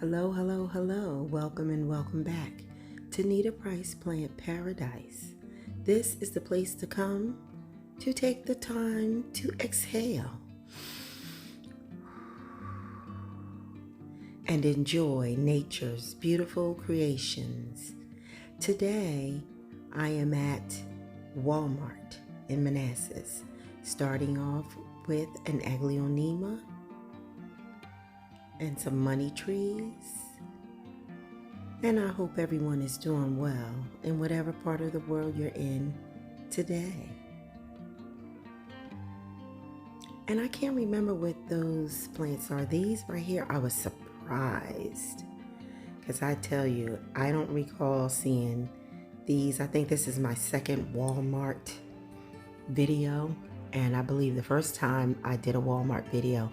Hello, hello, hello. Welcome and welcome back to Nita Price Plant Paradise. This is the place to come to take the time to exhale and enjoy nature's beautiful creations. Today, I am at Walmart in Manassas, starting off with an aglaonema and some money trees. And I hope everyone is doing well in whatever part of the world you're in today. And I can't remember what those plants are. These right here, I was surprised. Because I tell you, I don't recall seeing these. I think this is my second Walmart video. And I believe the first time I did a Walmart video,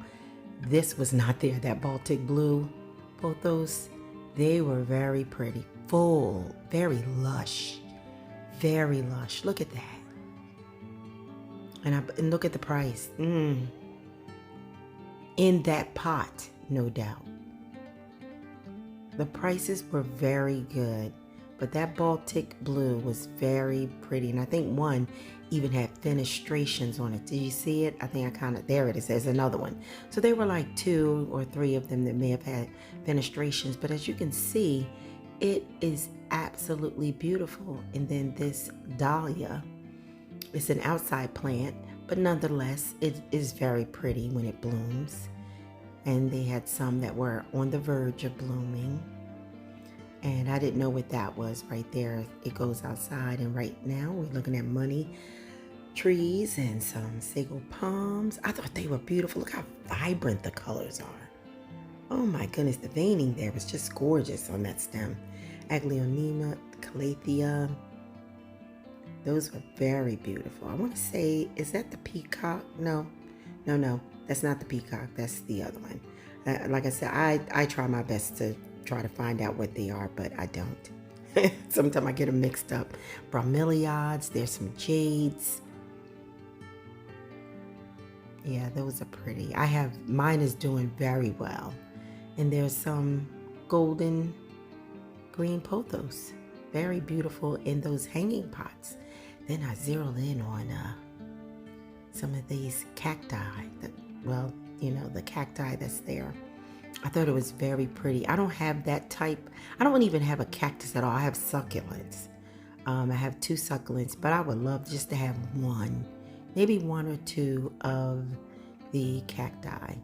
this was not there. That Baltic blue, both those, they were very pretty, full, very lush, very lush. Look at that. And look at the price. In that pot, no doubt. The prices were very good, but that Baltic blue was very pretty. And I think one even had fenestrations on it. Did you see it? I think there it is. There's another one. So there were like 2 or 3 of them that may have had fenestrations. But as you can see, it is absolutely beautiful. And then this dahlia, it's an outside plant, but nonetheless, it is very pretty when it blooms. And they had some that were on the verge of blooming. And I didn't know what that was right there. It goes outside, and right now we're looking at money trees and some sago palms. I thought they were beautiful. Look how vibrant the colors are. Oh my goodness, the veining there was just gorgeous on that stem. Aglaonema, calathea. Those were very beautiful. I want to say, is that the peacock? No, that's not the peacock. That's the other one. Like I said, I try my best to try to find out what they are, but I don't. Sometimes I get them mixed up. Bromeliads, there's some jades. Yeah, those are pretty. Mine is doing very well. And there's some golden green pothos. Very beautiful in those hanging pots. Then I zeroed in on some of these cacti. The cacti that's there. I thought it was very pretty. I don't have that type. I don't even have a cactus at all. I have succulents. I have 2 succulents, but I would love just to have one, maybe 1 or 2 of the cacti.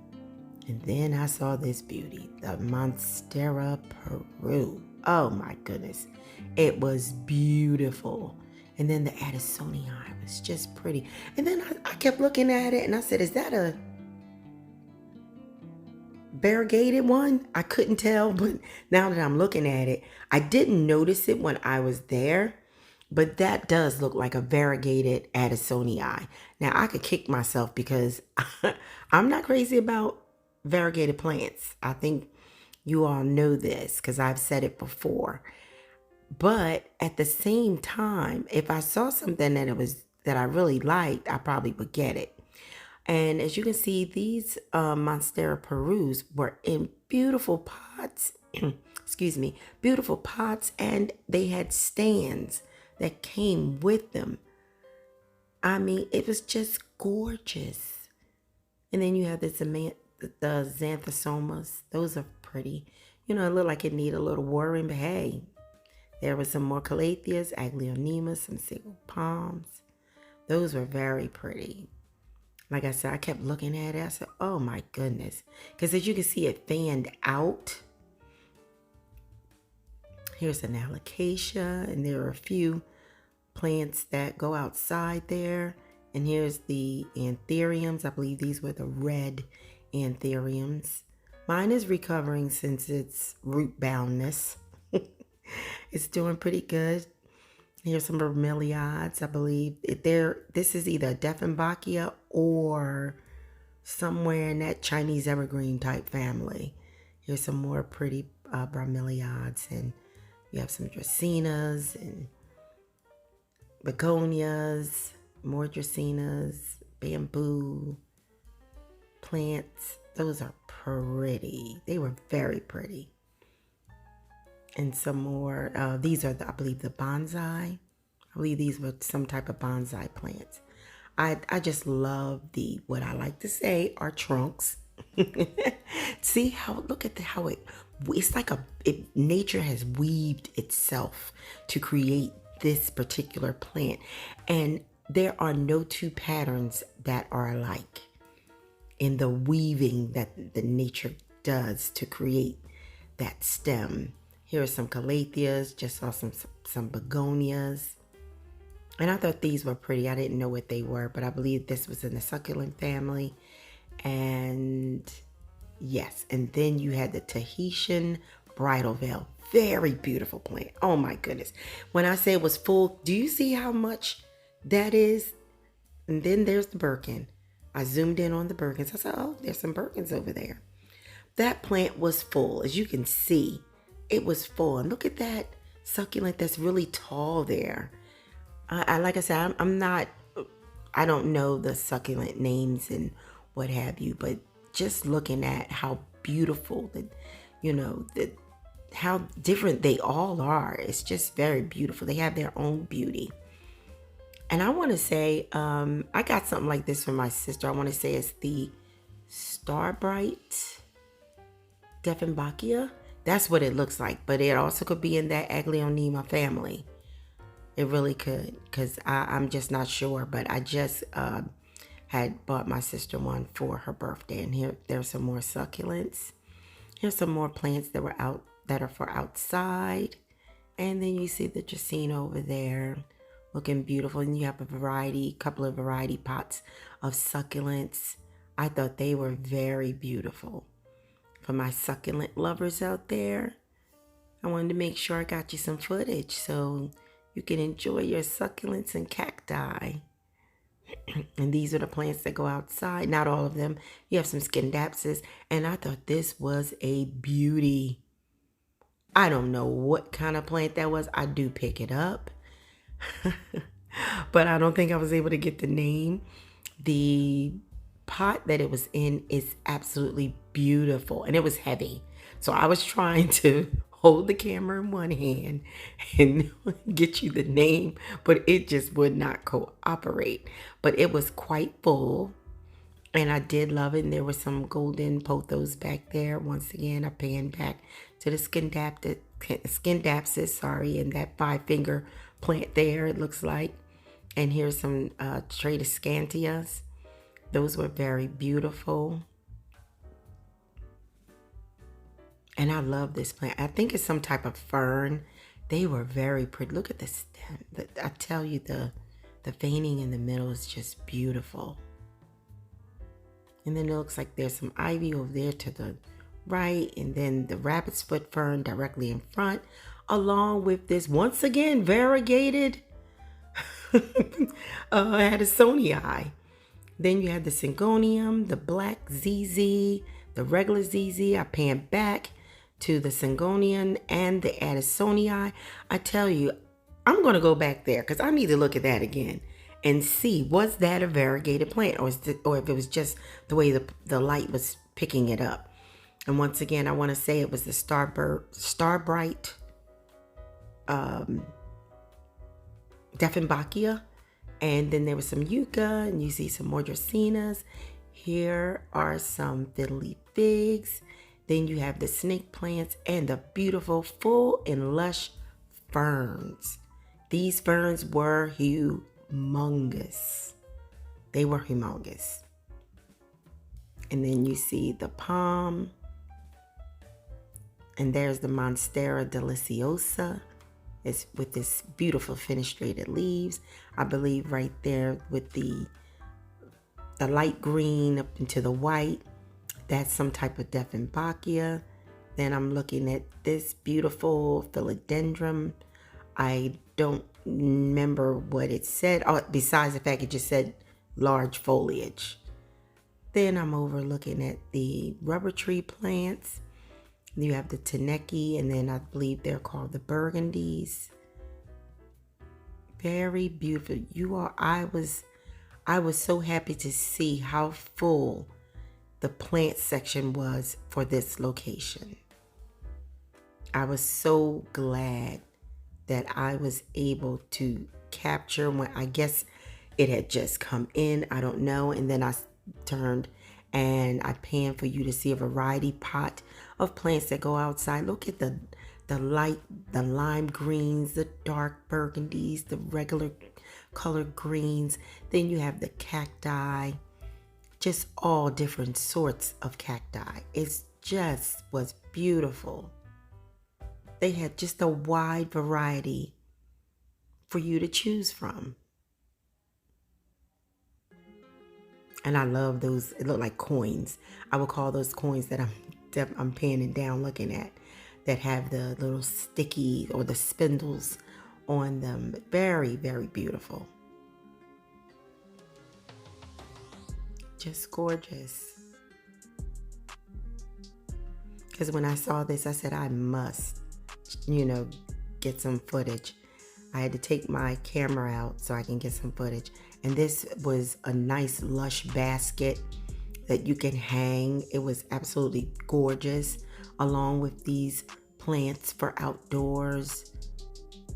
And then I saw this beauty, the Monstera Peru. Oh my goodness. It was beautiful. And then the Addisonii was just pretty. And then I kept looking at it and I said, is that a variegated one? I couldn't tell, but now that I'm looking at it, I didn't notice it when I was there, but that does look like a variegated Addisonii. Now I could kick myself because I'm not crazy about variegated plants. I think you all know this because I've said it before. But at the same time, if I saw something that I really liked, I probably would get it. And as you can see, these Monstera Perus were in beautiful pots. Excuse me, beautiful pots, and they had stands that came with them. I mean, it was just gorgeous. And then you have the xanthosomas. Those are pretty. It looked like it needed a little watering, but hey, there was some more calatheas, aglaonemas, some sago palms. Those were very pretty. Like I said, I kept looking at it. I said, oh my goodness. Because as you can see, it fanned out. Here's an alocasia, and there are a few plants that go outside there. And here's the anthuriums. I believe these were the red anthuriums. Mine is recovering since its root boundness. It's doing pretty good. Here's some bromeliads, I believe. This is either Dieffenbachia or somewhere in that Chinese evergreen type family. Here's some more pretty bromeliads, and you have some dracaenas and begonias, more dracaenas, bamboo plants. Those are pretty. They were very pretty. And some more. These are, I believe, the bonsai. I believe these were some type of bonsai plants. I just love what I like to say are trunks. See how, look at how it's like nature has weaved itself to create this particular plant. And there are no two patterns that are alike in the weaving that the nature does to create that stem. Here are some calatheas, just saw some begonias. And I thought these were pretty. I didn't know what they were, but I believe this was in the succulent family. And yes, and then you had the Tahitian bridal veil. Very beautiful plant. Oh my goodness. When I say it was full, do you see how much that is? And then there's the Birkin. I zoomed in on the Birkins. I said, oh, there's some Birkins over there. That plant was full. As you can see, it was full. And look at that succulent that's really tall there. Like I said, I don't know the succulent names and what have you, but just looking at how beautiful how different they all are. It's just very beautiful. They have their own beauty. And I want to say, I got something like this from my sister. I want to say it's the Starbright Dieffenbachia. That's what it looks like, but it also could be in that Aglaonema family. It really could, because I'm just not sure. But I just had bought my sister one for her birthday. And there's some more succulents. Here's some more plants that are for outside. And then you see the Dracaena over there, looking beautiful. And you have couple of variety pots of succulents. I thought they were very beautiful. For my succulent lovers out there, I wanted to make sure I got you some footage so you can enjoy your succulents and cacti. And these are the plants that go outside. Not all of them. You have some Scindapsus. And I thought this was a beauty. I don't know what kind of plant that was. I do pick it up. But I don't think I was able to get the name. The pot that it was in is absolutely beautiful. And it was heavy. So I was trying to hold the camera in one hand and get you the name, but it just would not cooperate. But it was quite full, and I did love it. And there were some golden pothos back there. Once again, I panned back to the Scindapsus, and that 5-finger plant there, it looks like. And here's some Tradescantias. Those were very beautiful. And I love this plant. I think it's some type of fern. They were very pretty. Look at the stem. I tell you, the veining in the middle is just beautiful. And then it looks like there's some ivy over there to the right. And then the rabbit's foot fern directly in front. Along with this, once again, variegated Addisonii. Then you have the Syngonium, the black ZZ, the regular ZZ. I panned back to the Syngonian and the Addisonii. I tell you, I'm going to go back there because I need to look at that again and see, was that a variegated plant or if it was just the way the light was picking it up. And once again, I want to say it was the Starbright Dieffenbachia. And then there was some yucca, and you see some more Dracaenas. Here are some fiddly figs. Then you have the snake plants and the beautiful, full and lush ferns. These ferns were humongous. They were humongous. And then you see the palm. And there's the Monstera deliciosa. It's with this beautiful fenestrated leaves. I believe right there with the light green up into the white. That's some type of Dieffenbachia. Then I'm looking at this beautiful philodendron. I don't remember what it said, besides the fact it just said large foliage. Then I'm over looking at the rubber tree plants. You have the Taneki, and then I believe they're called the Burgundies. Very beautiful. I was so happy to see how full the plant section was for this location. I was so glad that I was able to capture when I guess it had just come in. I don't know. And then I turned and I panned for you to see a variety pot of plants that go outside. Look at the light, the lime greens, the dark burgundies, the regular colored greens. Then you have the cacti, just all different sorts of cacti. It just was beautiful. They had just a wide variety for you to choose from. And I love those. It looked like coins. I would call those coins that I'm panning down looking at, that have the little sticky or the spindles on them. Very, very beautiful. Just gorgeous. Because when I saw this, I said, I must, get some footage. I had to take my camera out so I can get some footage. And this was a nice lush basket that you can hang. It was absolutely gorgeous, along with these plants for outdoors.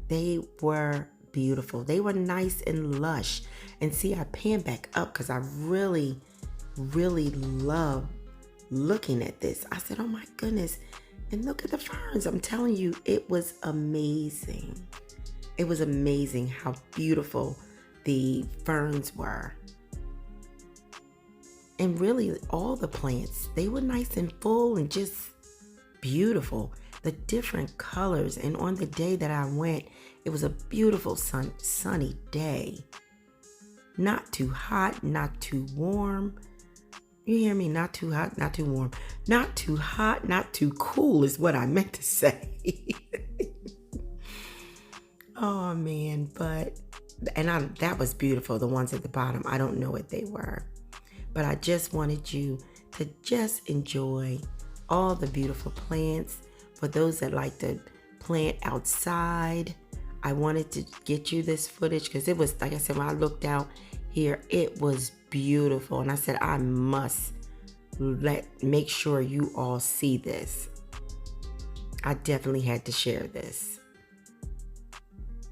They were beautiful. They were nice and lush. And see, I panned back up because I really, really love looking at this. I said, oh my goodness. And look at the ferns. I'm telling you, it was amazing. It was amazing how beautiful the ferns were. And really all the plants, they were nice and full and just beautiful. The different colors. And on the day that I went, it was a beautiful sunny day. Not too hot, not too warm. You hear me? Not too hot, not too warm. Not too hot, not too cool is what I meant to say. Oh man, that was beautiful. The ones at the bottom, I don't know what they were. But I just wanted you to just enjoy all the beautiful plants. For those that like to plant outside, I wanted to get you this footage because it was, like I said, when I looked out here, it was beautiful. And I said, I must make sure you all see this. I definitely had to share this.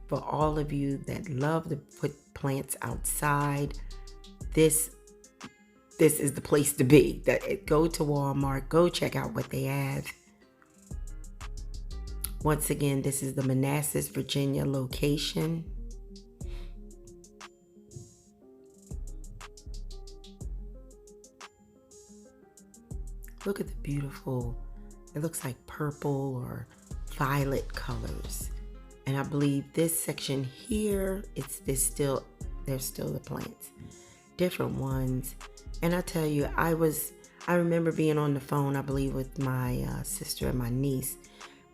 For all of you that love to put plants outside, this is the place to be. Go to Walmart, go check out what they have. Once again, this is the Manassas, Virginia location. Look at the beautiful, it looks like purple or violet colors. And I believe this section here, there's still the plants, different ones. And I tell you, I remember being on the phone, I believe, with my sister and my niece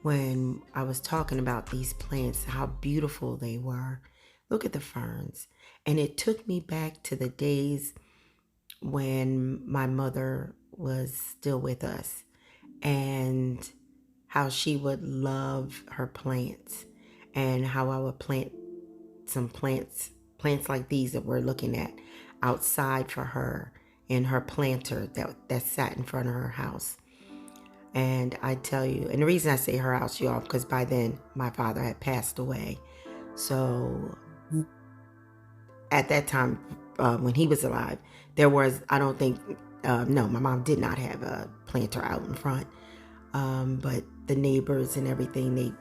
when I was talking about these plants, how beautiful they were. Look at the ferns. And it took me back to the days when my mother was still with us and how she would love her plants. And how I would plant some plants like these that we're looking at outside for her in her planter that sat in front of her house. And I tell you, and the reason I say her house, y'all, because by then my father had passed away. So at that time, when he was alive, there was, I don't think, no, my mom did not have a planter out in front. But the neighbors and everything,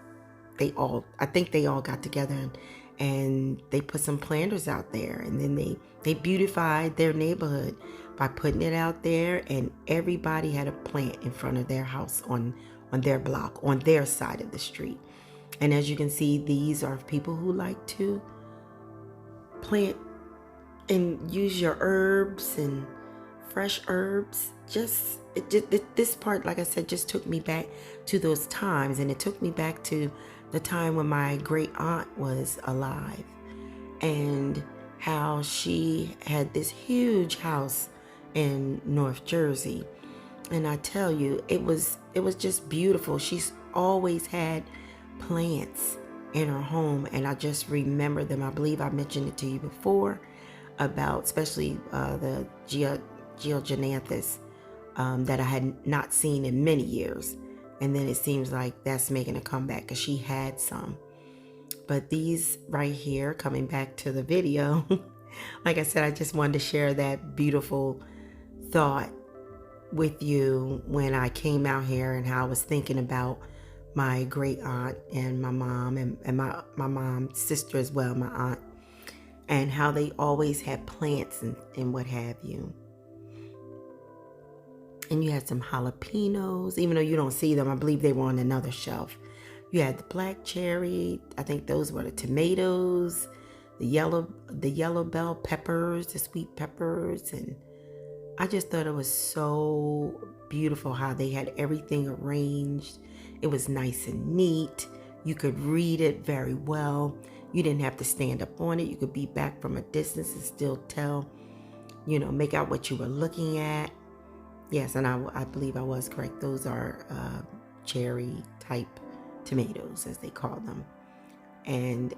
I think they all got together and they put some planters out there, and then they beautified their neighborhood by putting it out there, and everybody had a plant in front of their house on their block, on their side of the street. And as you can see, these are people who like to plant and use your herbs and fresh herbs. This part, like I said, just took me back to those times, and it took me back to the time when my great aunt was alive and how she had this huge house in North Jersey. And I tell you, it was just beautiful. She's always had plants in her home, and I just remember them. I believe I mentioned it to you before about especially the Georgiananthus that I had not seen in many years. And then it seems like that's making a comeback because she had some. But these right here, coming back to the video, like I said, I just wanted to share that beautiful thought with you when I came out here and how I was thinking about my great aunt and my mom and my mom's sister as well, my aunt, and how they always had plants and what have you. And you had some jalapenos, even though you don't see them. I believe they were on another shelf. You had the black cherry. I think those were the tomatoes, the yellow bell peppers, the sweet peppers, and I just thought it was so beautiful how they had everything arranged. It was nice and neat. You could read it very well. You didn't have to stand up on it. You could be back from a distance and still tell, make out what you were looking at. Yes, and I believe I was correct. Those are cherry type tomatoes, as they call them. And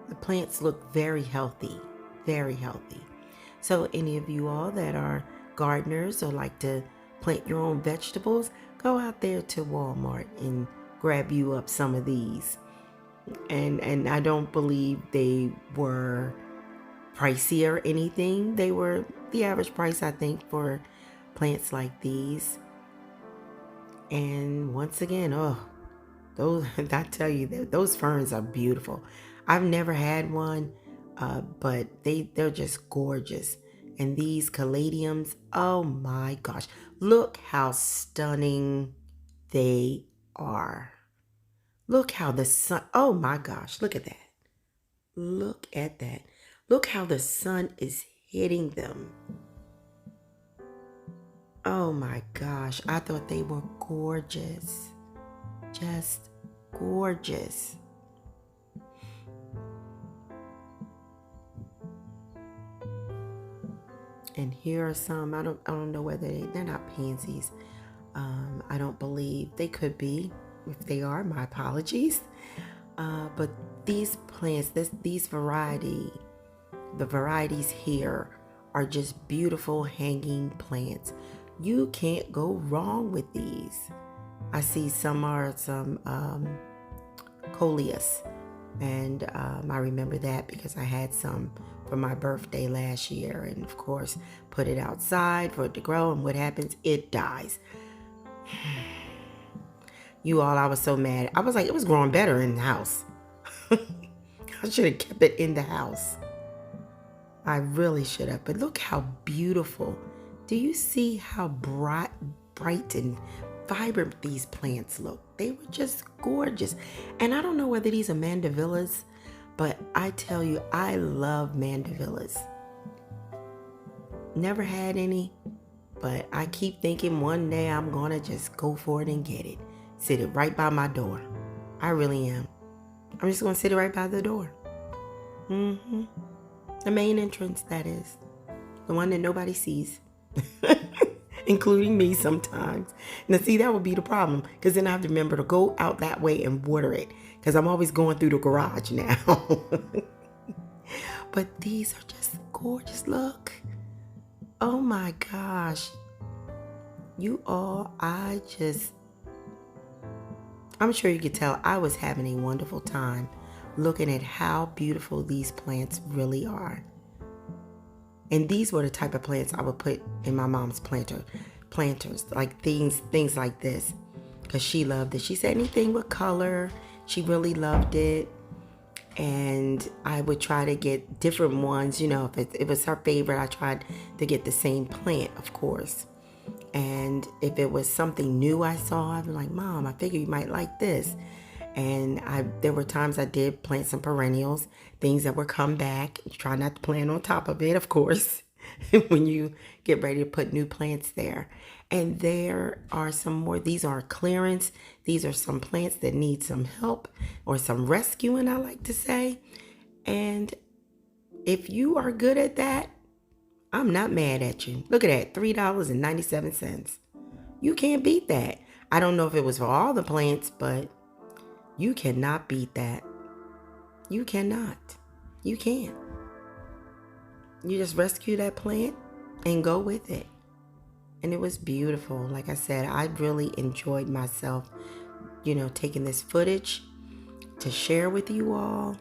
the plants look very healthy, very healthy. So any of you all that are gardeners or like to plant your own vegetables, go out there to Walmart and grab you up some of these. And I don't believe they were pricey or anything. They were the average price, I think, for plants like these. And once again, I tell you, those ferns are beautiful. I've never had one, but they're just gorgeous. And these caladiums, oh my gosh, look how stunning they are. Look how the sun, oh my gosh, look at that. Look at that. Look how the sun is hitting them. Oh my gosh, I thought they were gorgeous. Just gorgeous. And here are some. I don't know whether they're not pansies. I don't believe they could be. If they are, my apologies. But these plants, the varieties here are just beautiful hanging plants. You can't go wrong with these. I see some coleus, and I remember that because I had some for my birthday last year, and of course put it outside for it to grow, and what happens? It dies. You all, I was so mad. I was like, it was growing better in the house. I should have kept it in the house. I really should have. But look how beautiful. Do you see how bright and vibrant these plants look? They were just gorgeous. And I don't know whether these are mandevillas, but I tell you, I love mandevillas. Never had any, but I keep thinking one day I'm going to just go for it and get it. Sit it right by my door. I really am. I'm just going to sit it right by the door. The main entrance, that is. The one that nobody sees. Including me sometimes. Now see, that would be the problem, because then I have to remember to go out that way and water it, because I'm always going through the garage now. But these are just gorgeous. Look. Oh my gosh. You all, I'm sure you could tell I was having a wonderful time looking at how beautiful these plants really are. And these were the type of plants I would put in my mom's planters, like things like this, because she loved it. She said anything with color, she really loved it. And I would try to get different ones, if it was her favorite, I tried to get the same plant, of course. And if it was something new I saw, I'd be like, Mom, I figure you might like this. And there were times I did plant some perennials, things that would come back. You try not to plant on top of it, of course, when you get ready to put new plants there. And there are some more. These are clearance. These are some plants that need some help or some rescuing, I like to say. And if you are good at that, I'm not mad at you. Look at that, $3.97. You can't beat that. I don't know if it was for all the plants, but you cannot beat that. You cannot. You can't. You just rescue that plant and go with it. And it was beautiful. Like I said, I really enjoyed myself, taking this footage to share with you all.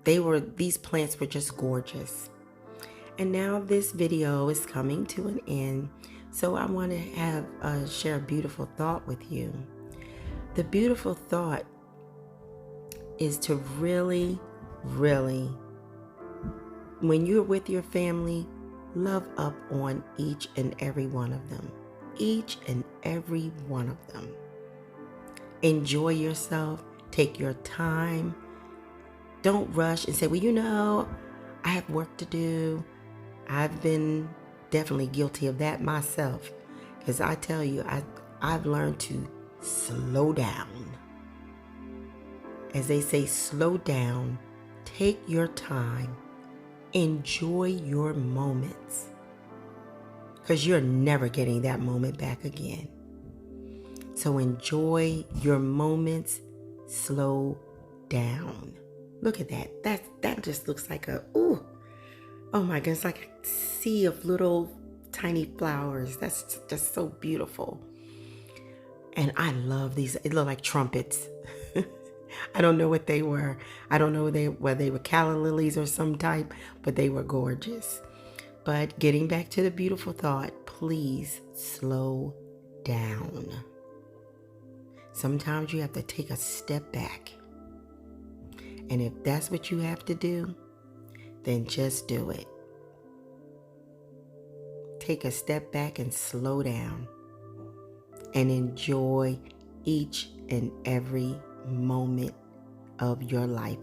These plants were just gorgeous. And now this video is coming to an end. So I want to share a beautiful thought with you. The beautiful thought is to really, really, when you're with your family, love up on each and every one of them. Each and every one of them. Enjoy yourself. Take your time. Don't rush and say, well, I have work to do. I've been definitely guilty of that myself. Because I tell you, I've learned to slow down. As they say, slow down. Take your time. Enjoy your moments. Because you're never getting that moment back again. So enjoy your moments. Slow down. Look at that. That just looks like oh my goodness, like a sea of little tiny flowers. That's just so beautiful. And I love these. It looked like trumpets. I don't know what they were. I don't know whether they were calla lilies or some type, but they were gorgeous. But getting back to the beautiful thought, please slow down. Sometimes you have to take a step back. And if that's what you have to do, then just do it. Take a step back and slow down and enjoy each and every moment of your life.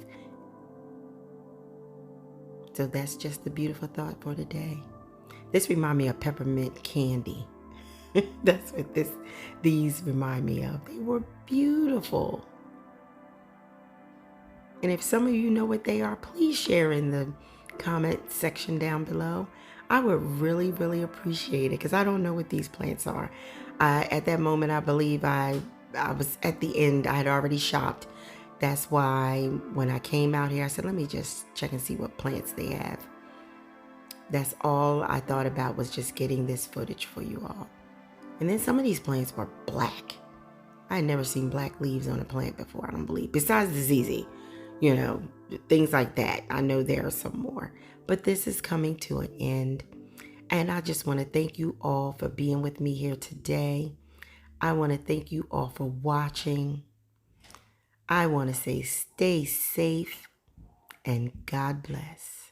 So that's just the beautiful thought for today. This reminds me of peppermint candy. That's what these remind me of. They were beautiful. And if some of you know what they are, please share in the comment section down below. I would really, really appreciate it because I don't know what these plants are. At that moment, I believe I was at the end. I had already shopped. That's why when I came out here, I said, let me just check and see what plants they have. That's all I thought about, was just getting this footage for you all. And then some of these plants were black. I had never seen black leaves on a plant before, I don't believe. Besides the ZZ, things like that. I know there are some more. But this is coming to an end. And I just want to thank you all for being with me here today. I want to thank you all for watching. I want to say stay safe and God bless.